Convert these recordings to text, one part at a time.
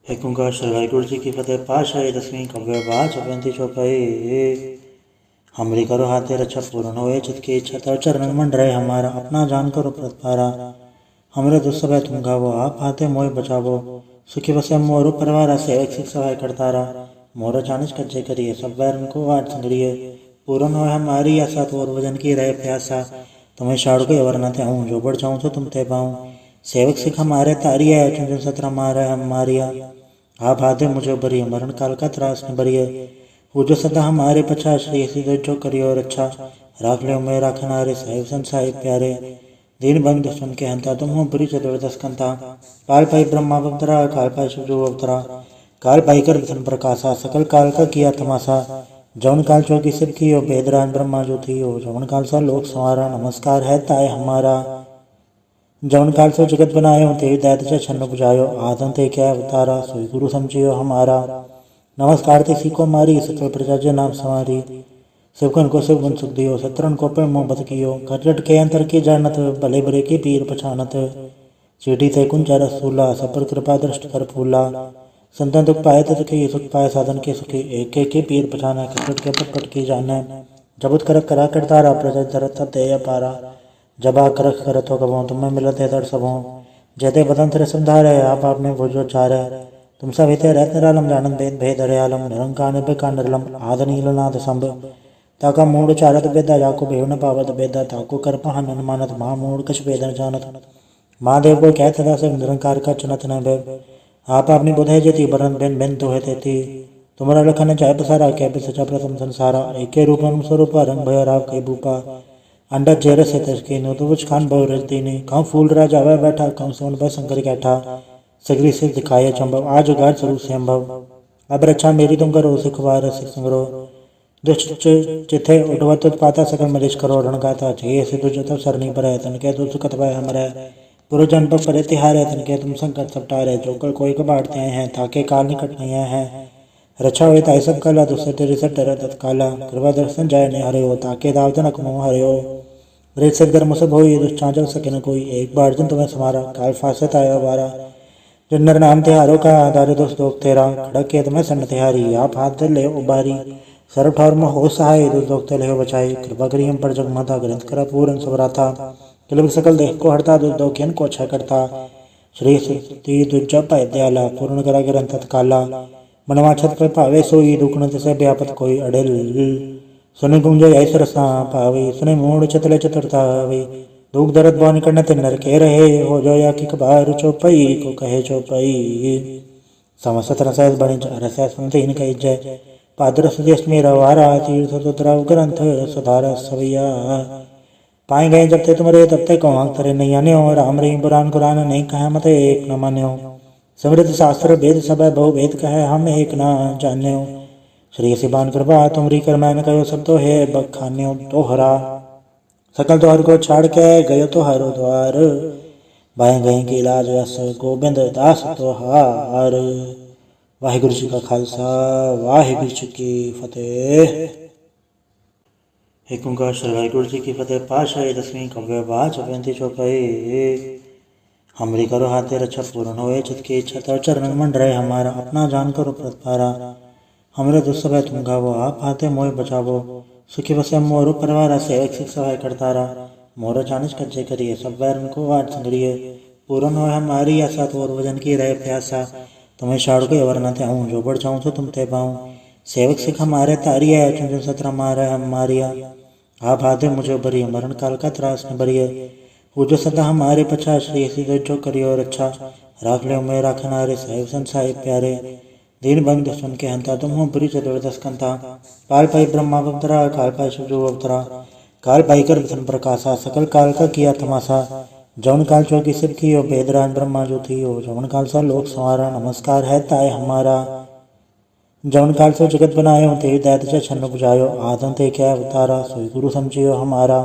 एक ओंकार श्री वाहिगुरु जी की फतेह। पातशाही दसवीं कव्य बाच अपंती चौपाई। हमरी करो हाथे रक्षा पूर्ण होए चित की इच्छा तव चरण मंड रहे हमारा अपना जान करो प्रतपारा। हमरे दुस्सभय तुम गावो आप हाथे मोय बचावो सुखी बसे मोरु परिवार सेवक सिख सहाय करतारा। मोर चानिस कच्चे करिए सब बैरन को आठ संगरिए पूर्ण हो हमारी आशा तोर वजन की रहे प्यासा। तुम्हें शाड़ को अवर न हूँ जो बढ़ जाऊँ तो तुम ते पाऊँ सेवक सिख हमारे तारिया चुन चुन सत्र मारे हम मारिया। आप हाथे मुझे बरिए मरण काल का त्रास न बरिए वो जो सदा हमारे पछा श्री सिद्ध जो करियो रक्षा। राख ले मैं राखना रे साहिब संसाहिब प्यारे दीन बंद सुन के हंता तुम हो बुरी चतुर्दश कंता। काल पाई ब्रह्मा अवतरा काल पाई शिवजो अवतरा काल पाई कर विष्णु प्रकाशा सकल काल का किया तमाशा। जौन काल चौकी सिर की हो बेदरान ब्रह्मा जो थी हो जौन काल सा लोक संवारा नमस्कार है ताय हमारा। जौन काल से जगत बनायो ते दैत्य छन्न बुझायो आदम ते क्या अवतारा सोई गुरु समझियो हमारा। नमस्कार ते सीको मारी सकल प्रजा जे नाम समारी शिवकन को शिव गुण सुख दियो शत्रन को पे मोह बत कियो खटरट के अंतर के जानत भले बुरे के पीर पछानत। चीटी ते कुंचा रसूला सब पर कृपा दृष्ट कर फूला संतन दुख पाए तो सुखी सुख पाए साधन के सुखी एक के पीर पछाना खटरट के पट की जाना। जबुत करक करा करतारा प्रजा धरत तब दे पारा जब आ करख करत हो कबो तुम्हें मिलत है दर सबों जयते बदन तेरे समधारे आप आपने भोजो चारे। तुम सब हिते रहत निरालम जानत भेद भेद हरियालम निरंकार निर्भय निर्लम आद नीलनाथ संभ ताका मूड चारत बेदा जाको भेव न पावत बेदा ताको कर पहन मानत महा मूड कछ वेदन जानत। महादेव को कहत सदा से निरंकार का चुनत न भय आप अपनी बुधे जेती बरन बेन बेन तो है तेती तुम्हारा लखन चाहे पसारा क्या भी सचा प्रथम संसारा एके रूप स्वरूप रंग भय राव कई भूपा अंडा जेर से तस्की नो तो कुछ खान बहु रजती नहीं कहूँ फूल राजा वह बैठा कहूँ सोन भय शंकर कैठा सगरी से दिखाए चंबव आज उगार स्वरूप से अम्भव। अब रक्षा मेरी तुम करो सिखवार सिख संग्रह दुष्ट चिथे उठवत पाता सकल मरीज करो रण गाता चाहिए से तुझ तब सरनी पर है तन के तुझ सुखत भय हमरे पुरु जन पर परे तिहार है तन के तुम संकट सपटारे जोकर कोई कबाड़ते हैं ताके काल निकट नहीं है। रक्षा हुई ताई सब काला दूसरे तेरे सट डर तत्काला कृपा दर्शन जाय ने हरे हो ताके दावजन अकनो हरे हो रेत से गर्म से भोई दुष्चांचल सके न कोई एक बार जन तुम्हें समारा काल फासत आया बारा। जो नर नाम तिहारों का आधार दोस्त दोग तेरा खड़क के तुम्हें सन्न तिहारी आप हाथ धर ले उबारी सर्व ठौर में हो सहाय दोस्त दोग तले हो बचाई कृपा करी हम पर जगमाता ग्रंथ करा पूर्ण सबराथा किलब सकल देह को हरता दोस्त दोग्यन को अच्छा करता श्री सती दुर्जा पाय दयाला पूर्ण करा ग्रंथ तत्काला मनवा छत पर पावे सोई दुखन से व्यापत कोई अड़ेल सुने गुंजय ऐस रसा पावे सुने मूड चतले चतुरतावे दुख दर्द बौन करने ते नर के रहे हो जो या कि कबार चौपई को कहे चौपई समस्त रसायस बणि रसायस सुनते इन कही जय पादर सुदेश मेरा वारा तीर्थ सुतराव ग्रंथ सुधारा सवैया पाए गए जब ते तुम्हारे तब ते कौन तरे नहीं आने हो राम रही पुराण कुरान नहीं कहे मत एक न मान्यो समृद्ध शास्त्र वेद सब बहु वेद कहे हम एक न जान्यो श्री सिबान कृपा तुमरी कर मैंने कहो सब तो है बखान्यो तोहरा सकल द्वार को छाड़ के गयो तो हरो द्वार बाएं गए की इलाज यस गोविंद दास तो हार। वाहिगुरु जी का खालसा वाहिगुरु जी की फतेह। एक ओंकार श्री वाहिगुरु जी की फतेह। पातशाही दसवीं कव्य बाच अपंती चौपाई। हमरी करो हाथे रक्षा पूर्ण होए चित की इच्छा तव चरण मंड रहे हमारा अपना जान करो प्रतपारा। हमरे दुस्सभय तुम गावो आप हाथे मोय बचावो सुखी बसे मोरु परिवार सेवक सिख सहाय करतारा। मोर चानिस कच्चे करिए सब बैरन को आठ संगरिए पूर्ण हो हमारी आशा तोर वजन की रहे प्यासा। तुम्हें शाड़ को अवर न हूँ जो बढ़ जाऊँ तो तुम ते पाऊँ सेवक सिख हमारे तारिया चुन चुन सत्र मारे हम मारिया। आप हाथे मुझे बरिए मरण काल का त्रास न बरिए वो जो सदा हमारे पछा श्री सिद्ध जो करियो रक्षा। राख ले मैं राखना रे साहिब संसाहिब प्यारे दीन बंद सुन के हंता तुम हो बुरी चतुर्दश कंता। काल पाई ब्रह्मा अवतरा काल पाई शिवजो अवतरा काल पाई कर विष्णु प्रकाशा सकल काल का किया तमाशा। जौन काल चौकी सिर की हो बेदरान ब्रह्मा जो थी हो जौन काल सा लोक संवारा नमस्कार है ताय हमारा। जौन काल से जगत बनायो ते दैत्य छन्न बुझायो आदम ते क्या अवतारा सोई गुरु समझियो हमारा।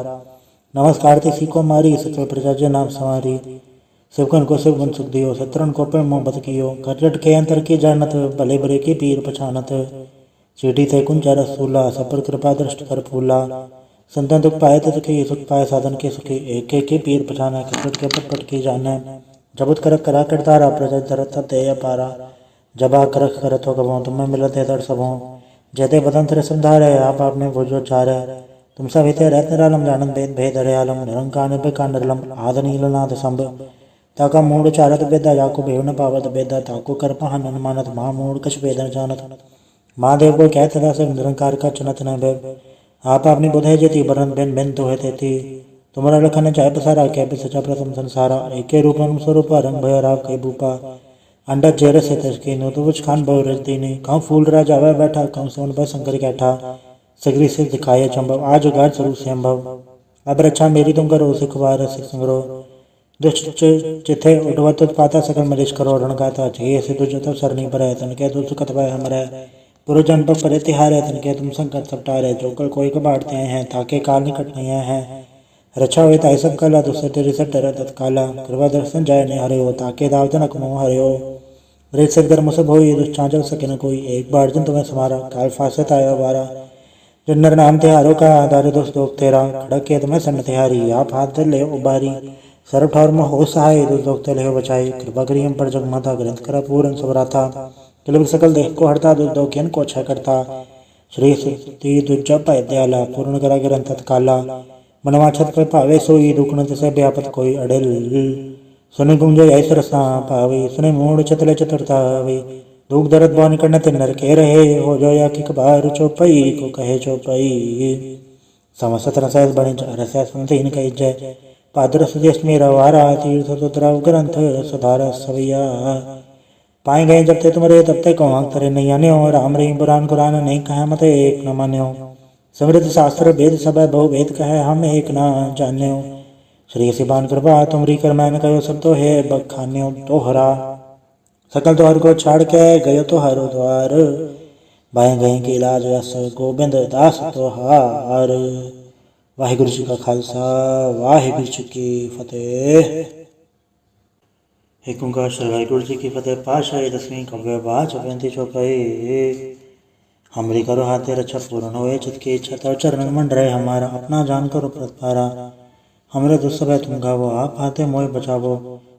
नमस्कार ते सीको मारी सकल प्रजा जे नाम समारी शिवकन को शिव गुण सुख दियो शत्रन को पे मोह बत कियो खटरट के अंतर के जानत भले बुरे के पीर पछानत। चीटी ते कुंचा रसूला सब पर कृपा दृष्ट कर फूला संतन दुख पाए तो सुखी सुख पाए साधन के सुखी एक के पीर पछाना खटरट के पट की जाना। जबुत करक करा करतारा प्रजा धरत तब दे पारा जब आकर करत हो कबो तुम्हें मिलत है तर सबों जयते बदन तेरे संधारे आप आपने भोजो चारे तुम सब हिते रहत निरालम जानन भेद भेद हरियालम निरंकार निर्विकार आद नीलनाथ संभ ताका मूड चारत बेदा जाको भेव न पावत बेदा ताको कर पहन अनुमानत महा मूड कछ वेदन जानत महादेव को कहत सदा सब निरंकार का चुनत न भय आप अपनी बुध है जति बरन बेन बेन तो है तेती तुम्हारा लखन चाहे पसारा कह पे सचा प्रथम संसारा एके रूप स्वरूप रंग भय राव कई भूपा अंडा जेर से तस्की नो तो कुछ खान बहु रजती ने कहूँ फूल राजा वह बैठा कहूँ सोन पर शंकर कैठा सगरी से दिखाए चंबव आज उगाड़ स्वरूप से अम्भव अब रक्षा मेरी तुम करो सिखवार सिख संग्रो दुष्ट चिथे उठवत पाता सकल मरीज करो रण गाता चाहिए से तुझ तब सरनी पर है तन के तुझ कतवा हमरे पुरुजन पर परे तिहार है तन के तुम संकट सपटार है जो कर कोई कबाड़ते हैं ताके काल निकट नहीं है रक्षा हुए ताई सब कला दुसर तेरी सट डर तत्काला कृपा दर्शन जाय ने हरे हो ताके दाव जनक मोह हरे हो रेत से धर्म सब हो दुष्चांचल सके न कोई एक बार जन तुम्हें समारा काल फासत आयो बारा जन्नर नाम तिहारों का आधार दोस्त दोग तेरा खड़क के तुम्हें सन तिहारी आप हाथ धर ले उबारी सर्व ठौर में हो सहाय दोस्त दोग तले हो बचाई कृपा करी हम पर जगमाता ग्रंथ करा पूरन सबराथा किलब सकल देह को हरता दोस्त दोग किन को अच्छा करता श्री सुती दुज्जा पाय दयाला पूर्ण करा ग्रंथ तत्काला मनवा छत पर पावे सोई दुखन से व्यापत कोई अड़ेल सुने गुंजो ऐस रसा पावे सुने मूड चतले चतुरतावे दुख दर्द बौन करना ते नर के रहे हो जो या कि कबार चौपई को कहे चौपई समस्त रसायस बने रसायस संतीन कही जय पादर सुदेश मेरा वारा तीर्थ तुद्राव ग्रंथ सुधारा सवैया पाए गए जब ते तुम्हारे तब ते कौन तरे नहीं आने हो राम रही पुराण कुरान नहीं कहा मत एक न मान्यो समृद्ध शास्त्र वेद सब बहु वेद कहे हम एक न जान्यो श्री सिबान कृपा तुमरी कर मैंने कहो सब तो है बखान्यो तोहरा सकल द्वार को छाड़ के गयो तो हरो द्वार बाएं गए के इलाज यस गोबिंद दास तोहार वाहिगुरु जी का खालसा वाहिगुरु जी की फतेह। एक ओंकार श्री वाहिगुरु जी की फतेह। पाशाही दसवीं कव्य बाच अपंती चौपाई हमरी करो हाथे रक्षा पूर्ण होए चित की इच्छा तर चरण मंड रहे हमारा अपना जान करो प्रतपारा हमरे दुस्सभय तुम गावो आप हाथे मोह बचावो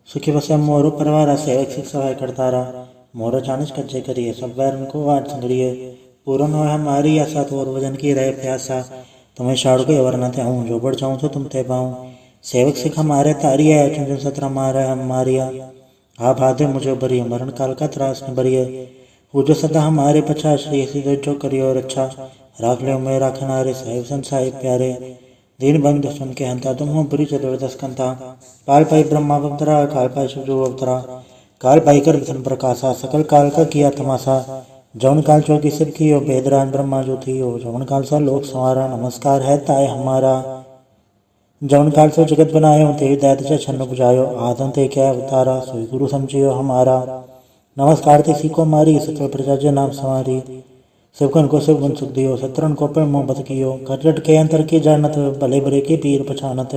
सुखी बसे मोर परिवार सेवक सिख सहाय करतारा मोर चानिश कच्चे करिए सब वैर उनको वाट संग्रिय पूर्ण हो हमारी आशा तो और वजन की रहे प्यासा तुम्हें शाड़ के वरना थे हूँ जो बढ़ जाऊँ तो तुम ते पाऊँ सेवक सिख हमारे तारिया चुन सत्र मारे हम मारिया आप हाथे मुझे बरिय मरण काल का त्रास न बरिय वो जो सदा हमारे पछा श्री सिद्ध जो करियो रक्षा राख ले मैं राखना रे साहिब संसाहिब प्यारे दीन बंद सुन के हंता तुम हो बुरी चतुर्दश कंता काल पाई ब्रह्मा अवतरा काल पाई शिवजो अवतरा काल पाई कर विष्णु प्रकाशा सकल काल का किया तमाशा जौन काल चौकी सिद्ध की हो वेदराज ब्रह्मा जो थी हो जौन काल सा लोक संवारा नमस्कार है ताय हमारा जौन काल से जगत बनायो ते दैत छन्न बुझायो आदम ते क्या अवतारा सोई गुरु समझियो हमारा नमस्कार ते सीको मारी सकल प्रजा जे नाम संवारी शिवकन को शिव गुण सुख दियो शत्रुन को पर मोहब्बत कियो खटट के अंतर की जानत भले बुरे की पीर पछानत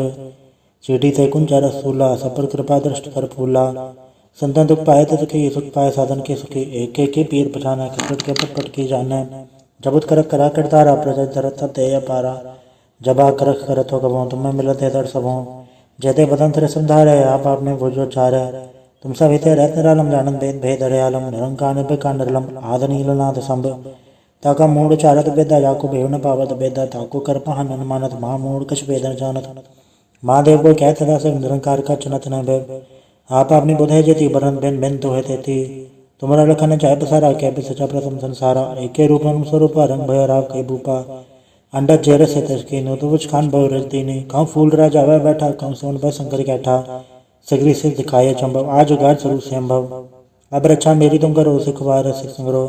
चीटी ते कुंजा रसूला सपर कृपा दृष्ट कर फूला संतन दुख पाए तो सुखी सुख पाए साधन के सुखी एक के पीर पछाना खटट के पटपट की जाने जबुत करक करा करतारा प्रजा धरत सब दे पारा जब आ करक करत हो कबो तुम्हें मिलत है दर सबों जयते बदन तेरे संधारे आप आपने भोजो चारे तुम सब हिते रहत निरालम जानन भेद भेद हरियालम निरंकार निर्विकार निर्लम आद नीलनाथ संभ ताका मूड चारत बेदा जाको भेव न पावत बेदा ताको कर पहन अनुमानत महा मूड कछ वेदन जानत महादेव को कहत सदा सब निरंकार का चुनत न भय आप अपनी बुध है जति बरन बेन बेन तो है तेती तुम्हारा लखन चाहे पसारा कह पे सचा प्रथम संसारा एके रूप स्वरूप रंग भय राव कई भूपा अंडा जेर से तस्की नो तो कुछ खान बहु रजती ने कहूँ फूल राजा वह बैठा कहूँ सोन पर शंकर कैठा सगरी से दिखाए चंबव आज उगाड़ स्वरूप से अम्भव अब रक्षा मेरी तुम करो सिखवार सिख संग्रो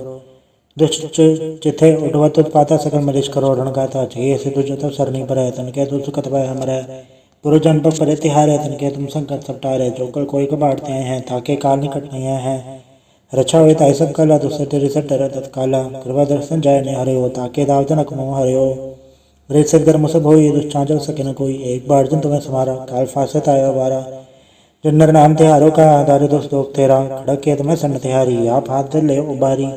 दुष्ट चिथे उठवत पाता सकल मरीज करो रण गाता चाहिए से तुझ तब सरनी पर है तन के तुझ कतवा हमरे पुरुजन पर परे तिहार है तन के तुम संकट सपटार है जो कर कोई कबाड़ते हैं ताके काल निकट नहीं है रक्षा हुए ताई सब कला दुसर तेरी सट डर तत्काला कृपा दर्शन जाय ने हरे हो ताके दाव जनक मोह हरे हो रेत से धर्म सब हो दुष्चांचल सके न कोई एक बार जन तुम्हें समारा काल फासत आयो बारा जन्नर नाम तिहारों का आधार दोस्त दोग तेरा खड़क के तुम्हें सन तिहारी आप हाथ धर ले उबारी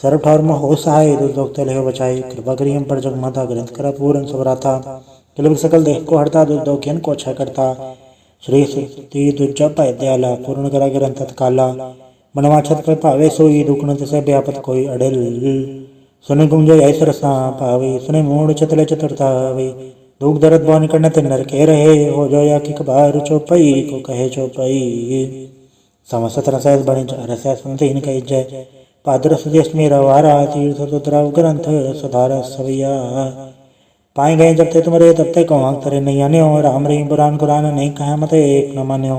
सर्व ठौर में हो सहाय दोस्त दोग तले हो बचाई कृपा करी हम पर जगमाता ग्रंथ करा पूरन सबराथा किलब सकल देह को हरता दोस्त दोग किन को अच्छा करता श्री सुती दुज्जा पाय दयाला पूर्ण करा ग्रंथ तत्काला मनवा छत पे पावे सोई दुखण तिसे व्यापत कोई अड़ल सुने गुंजे ऐस रसा पावे सुने मूड चतले चतुरतावे दुख दर्द बौन करने ते नर के रहे हो जो या कि कबार चौपई को कहे चौपई समस्त रसैस बणि रसैस सुनते इन कही जय पादर सुदेश रवारा तीर्थ तुतराव ग्रंथ सुधार सवैया पाए गए जब ते तुम्हारे तब ते कौन तरे नहीं आने हो राम रही बुरान कुरान नहीं कहे मत एक न मान्यो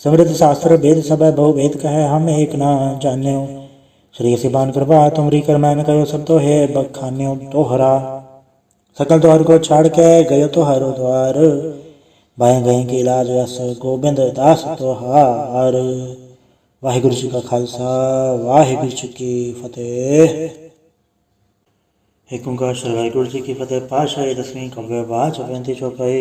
समृद्ध शास्त्र वेद सब बहु वेद कहे हम एक न जान्यो श्री सिबान कृपा तुमरी कर मैंने कहो सब तो है बखान्यो तोहरा सकल द्वार को छाड़ के गयो तो हरो द्वार बाएं गए की इलाज यस गोबिंद दास तोहार वाहिगुरु जी का खालसा वाहिगुरु जी की फतेह। एक ओंकार श्री वाहिगुरु जी की फतेह। पातशाही दसवीं कव्य बाच पैंती चौपाई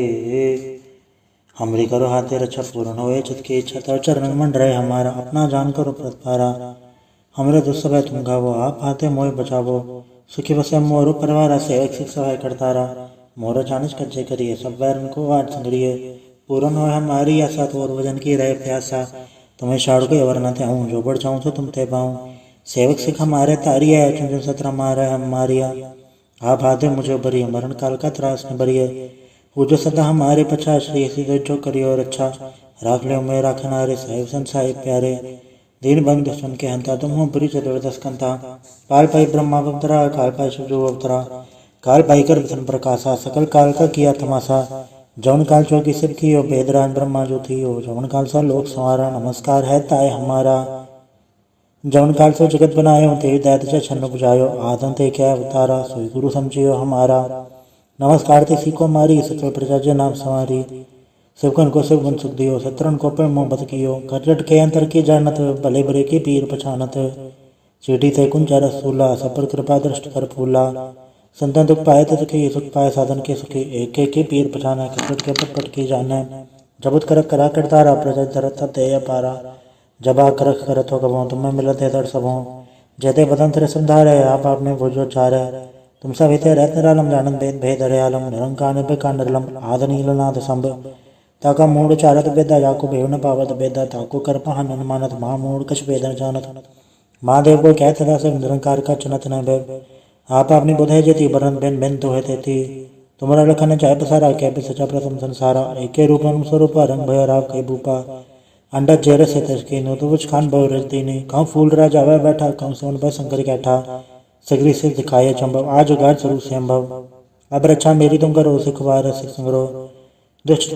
हमरी करो हाथे रक्षा पूर्ण होए चित की इच्छा तर चरण मंड रहे हमारा अपना जान करो प्रतपारा हमरे दुस्सभ तुम गावो आप हाथे मोह बचावो सुखी बसे मोरु परिवार सेवक सिख सहाय करतारा मोर चानिश कच्चे करिए सब वैर उनको वाट संग्रिय पूर्ण हो हमारी आशा तोर वजन की रहे प्यासा तुम्हें शाड़ को वरना थे हूँ जो बढ़ जाऊँ तो तुम ते पाऊँ सेवक सिख हमारे तारिया है चुन सत्र मारे हम मारिया आप हाथे मुझे बरिए मरण काल का त्रास न बरिए वो जो सदा हमारे पछा श्री सिद्ध जो करियो रक्षा राख लियो मैं राखनारे साहिब संसाहिब प्यारे दीन बंद सुन के हंता तुम हो बुरी चतुर्दश कंता काल पाई ब्रह्मा अवतरा काल पाई शिवजो अवतरा काल पाई कर विष्णु प्रकाशा सकल काल का किया तमाशा जौन काल चौकी सिर की हो बेदरान ब्रह्मा जो थी हो जौन काल सा लोक संवारा नमस्कार है ताय हमारा जौन काल से जगत बनायो ते दैत से छन्न बुझायो आदम ते क्या अवतारा सोई गुरु समझियो हमारा नमस्कार ते सीको मारी सकल प्रजा जे नाम संवारी शिवकन को शिव बन सुख दियो शत्रन को पे मोहब्बत कियो करजट के अंतर की जानत भले बरे की पीर पछानत चीटी ते कुंजा रसूला सपर कृपा दृष्ट कर फूला संतन दुख पाए तो सुखी सुख पाए साधन के सुखी एक के पीर पछाना करजट के पट की जाने जबुत कर करा करतारा प्रजा धरत ते पारा जबा करख करत हो कबो तुम्हें मिलत है दर सबों जयते बदन तेरे संधारे आप आपने भोजो चारे तुम सब हिते रहत निरालम जानन भेद भेद हरियालम निरंकार निर्भय नरलम आद नीलनाथ संभ ताका मूड चारत बेदा जाको भेव न पावत बेदा ताको कर पहन मानत महा मूड कछ वेदन जानत महादेव को कहत सदा सब निरंकार का चुनत न भेद आप अपनी बुधे जेती बरन बेन बेन तो है तेती तुम्हारा लखन चाहे पसारा कह पे सचा प्रथम संसारा एके रूप स्वरूप रंग भय राव कई भूपा अंडा चेहरे से तस्की नो तो कुछ खान बहु रजती ने कहूँ फूल राजा वह बैठा कहूँ सोन पर शंकर कैठा सगरी से दिखाए चंबव आज उगाड़ स्वरूप से अम्भव अब रक्षा मेरी तुम करो सिखवार सिख संग्रो दुष्ट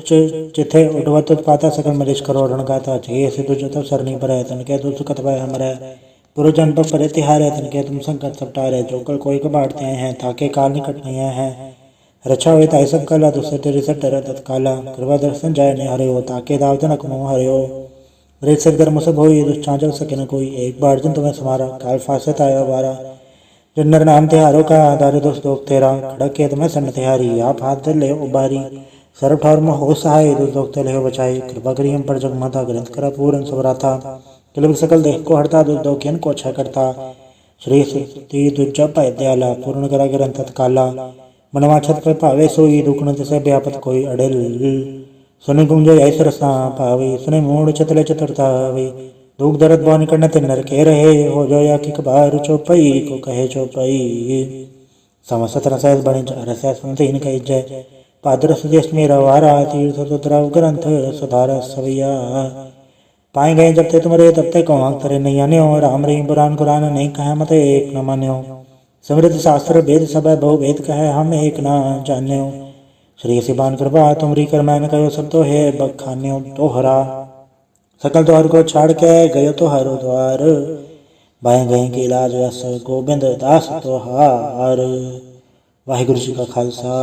चिथे उठवत पाता सकल मरीश करो रण गाता छे से तुझ तब सरनी पर तन के तुझ कतवाय हमरे पुरजन पर परे तिहारे तन के तुम संकट सपटारे जोकर कोई को बांटते हैं ताके काल निकट नहीं है रक्षा हुई ताई सब कला दुसरे तेरे सब डर तत्काला कृपा दर्शन जाय ने हरे हो ताके दावत न कमो हरे हो रेत से गर्म सब हो दुष्चांचल सके न कोई एक बार जन तुम्हें समारा काल फांसे आया बारा जन्नर नाम तिहारों का आधार दोस्त लोग तेरा खड़क के तुम्हें सन तिहारी आप हाथ ले उबारी सर्व ठौर में हो सहाय दोस्त तले हो बचाई कृपा करी हम पर जगमाता ग्रंथ करा पूर्ण सबराथा किलबिक सकल देख को हरता दुर्दोक्यन को अच्छा करता श्री सुती दुर्जा पाय दयाला पूर्ण करा ग्रंथ तत्काला मनवा छत पे पावे सोई दुखण तिसे व्यापत कोई अड़ल सुने गुंजे ऐस रसा पावे सुने मूड चतले चतुरतावे दुख दर्द बौन करने ते नर के रहे हो जो या कि कबार चौपई को कहे चौपई समस्त रसैस बणि रसैस सुनते इन कही जय पादर सुदेश रवारा तीर्थ तुतराव ग्रंथ सुधार सवैया पाए गए जब ते तुम्हारे तब ते कौन तरे नहीं आने हो राम रही बुरान कुरान नहीं कहे मत एक न मान्यो समृद्ध शास्त्र वेद सब बहु वेद कहे हम एक न जान्यो श्री सिबान कृपा तुमरी कर मैंने कहो सब तो है बखान्यो तोहरा सकल द्वार को छाड़ के गयो तो हरो द्वार बाएं गए की इलाज यस गोबिंद दास तोहार वाहिगुरु जी का खालसा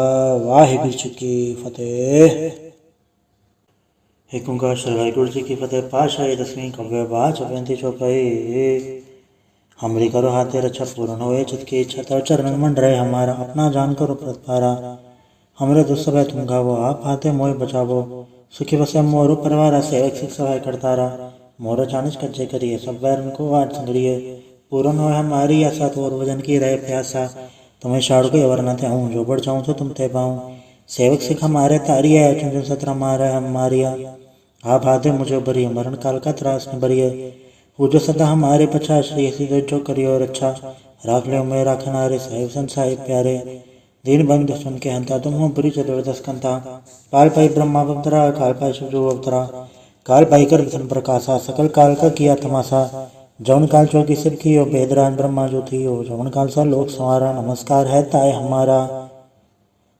वाहिगुरु जी की फतेह। एक ओंकार श्री वाहिगुरु जी की फतेह। पातशाही दसवीं कव्य बाच पैंती चौपाई हमरी करो हाथे रक्षा पूर्ण होए चित की इच्छा तर चरण मंड रहे हमारा अपना जान करो प्रतपारा हमरे दुस्सभ तुम गावो आप हाथे मोह बचावो सुखी बसे मोरु परिवार सेवक सिख सहाय करतारा मोर चानिश कच्चे करिए सब वैर उनको वाट संग्रिय पूर्ण हो हमारी आशा तोर वजन की रहे प्यासा तुम्हें शाड़ को वरना थे हूँ जो बढ़ जाऊँ तो तुम ते पाऊँ सेवक सिख हमारे तारिया है चुन सत्र मारे हम मारिया आप हाथे मुझे बरिए मरण काल का त्रास न बरिए हो जो सदा हमारे पछा, श्री सिद्ध जो करियो रक्षा, राख लियो मैं राखनारे साहिब संसाहिब प्यारे। दीन बंधु सुन के हंता, तुम हो बुरी चतुर्दश कंता। काल पाई ब्रह्मा अवतरा, काल पाई शिवजो अवतरा, काल पाई कर विष्णु प्रकाशा, सकल काल का किया तमाशा। जौन काल चौकी सिर की हो, बेदराज ब्रह्मा जो थी हो, जौन काल सा लोक संवारा, नमस्कार है ताय हमारा।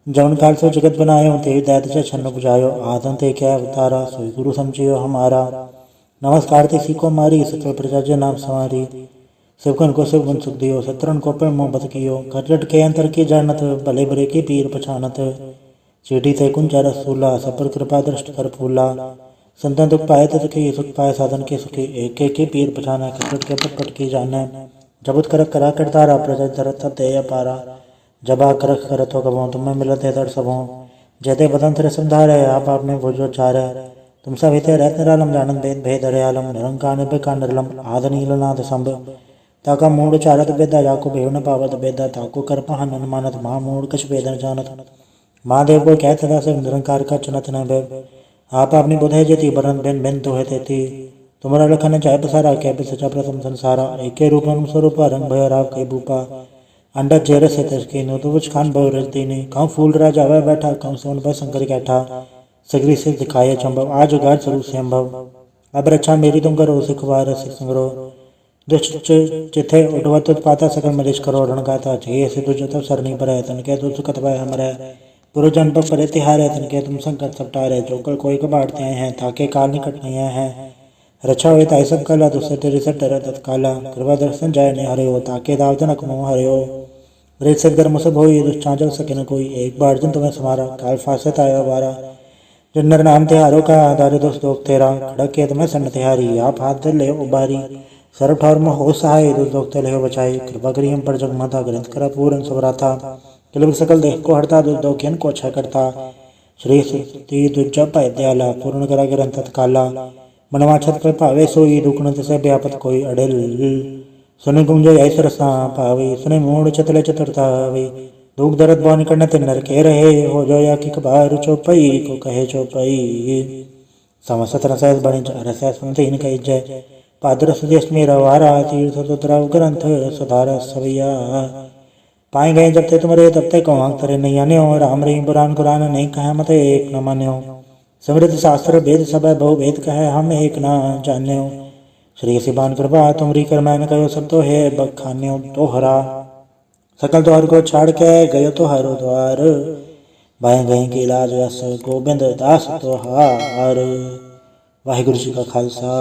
जौन काल सो जगत बनायो, ते दैत छन्न बुझायो, आदन ते क्या अवतारा, सोई गुरु समझियो हमारा। नमस्कार ते सीको मारी, सकल प्रजा जे नाम संवारी। शिवकन को शिव गुण सुख दियो, शत्रुन को प्रेम मोहब्बत कियो, खटखट के अंतर की जानत, भले बुरे की पीर पछानत। चीटी ते कुंजा रसूला, सब पर कृपा दृष्ट कर फूला। संतन दुख पाए तो सुखी, सुख पाए साधन के सुखी, एक एक के पीर पछाना, खटखट के पटपट की जाने। जबुत कर करा करतारा, प्रजा धरत ते अपारा। जब आ करख करत हो कबो, तुम्हें मिलत है दर सबों। जयते बदन थे समधारे, आप आपने भोजो चारे। तुम सब हिते रहत निरालम, जानत भेद भेद हरयालम, निरंकार निर्भय निर्लम, आद नील नाद संभ। ताका मूड चारत बेदा, जाको भेव न पावत बेदा, ताको कर पहन अनुमानत, महा मूड कछ भेद न जानत। महादेव को कहत सदा से निरंकार का चुनत न भय। आप अपनी बुध है जेती, बरन बिन बिन तो है तेती। तुमरा लखन चाहे पसारा, कह भी सचा प्रथम संसारा। एके रूप स्वरूप रंग भय राव कई भूपा। अंडा चेहरे से तस्की नो, तो कुछ खान बहु रजती ने। कहूँ फूल राजा वह बैठा, कहूँ सोन पर शंकर कैठा। सगरी से दिखाए चंबव, आज उगार स्वरूप से अम्भव। अब रक्षा मेरी तुम करो, सिखवार सिख संग्रो। दुष्ट चिथे उठवत उत्पाता, सकल मरीज करो रण गाता। जे से तुझ तब सरनी पर है, तन के तुझ सुखत भय हमरे। पुरजन पर परे तिहारे, तन के तुम संकट सपटारे। जोकर कोई कबाड़ते हैं, ताके काल निकट नहीं हैं। रक्षा हुई ताई सब काला, दुसर तेरे सब डर तत्काला। कृपा दर्शन जाय ने हरे हो, ताके दाव जनक मोह हरे हो। रेत से गर्म सब हो, दुष्टांचल सके न कोई। एक बार जिन तुम्हें समारा, काल फांसे आयो बारा। जिन नर नाम तिहारो का, आधार दोस्त दोग तेरा। खड़क के तुम्हें सन्न तिहारी, आप हाथ धर ले उबारी। सर्व ठौर में हो सहाय, दुष्ट दोग ते ले बचाई। कृपा करी हम पर जगमाता, ग्रंथ करा पूरन सबराता। किलबिल सकल देह को हरता, दुष्ट दोग को अच्छा करता। श्री सुति दुर्जा पाय दयाला, पूर्ण करा ग्रंथ तत्काला। मनवा छत पे पावे सोई, दुखन से व्यापत कोई अड़िल। सुने गुंजय ऐसर सा पावे, सुने मूड चतले चतुरता वे। दुख दर्द बौन करने ते नर के रहे, हो जो या कि कबार चौपई को कहे चौपई। समस्त रसैस बणिज रसैस सुनते इन कही जय। पादर सुदेश मेरा वारा, तीर्थ सुतराव ग्रंथ सुधार सवैया। पाए गए जब ते तुम्हारे, तब ते कौन तरे नहीं आन्यो। राम रही पुराण कुरान, नहीं कहे मत एक न मान्यो। समृद्ध शास्त्र वेद सब बहु भेद कहे, हम एक न जान्यो। श्री सिबान कृपा तुमरी कर मैंने कहो, सब तो है बखान्यो तोहरा। सकल द्वार को छाड़ के गयो तो हरो द्वार, भाई गई की लाज यस गोबिंद दास तोहार। वाहिगुरु जी का खालसा,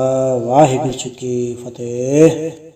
वाहिगुरु जी की फतेह।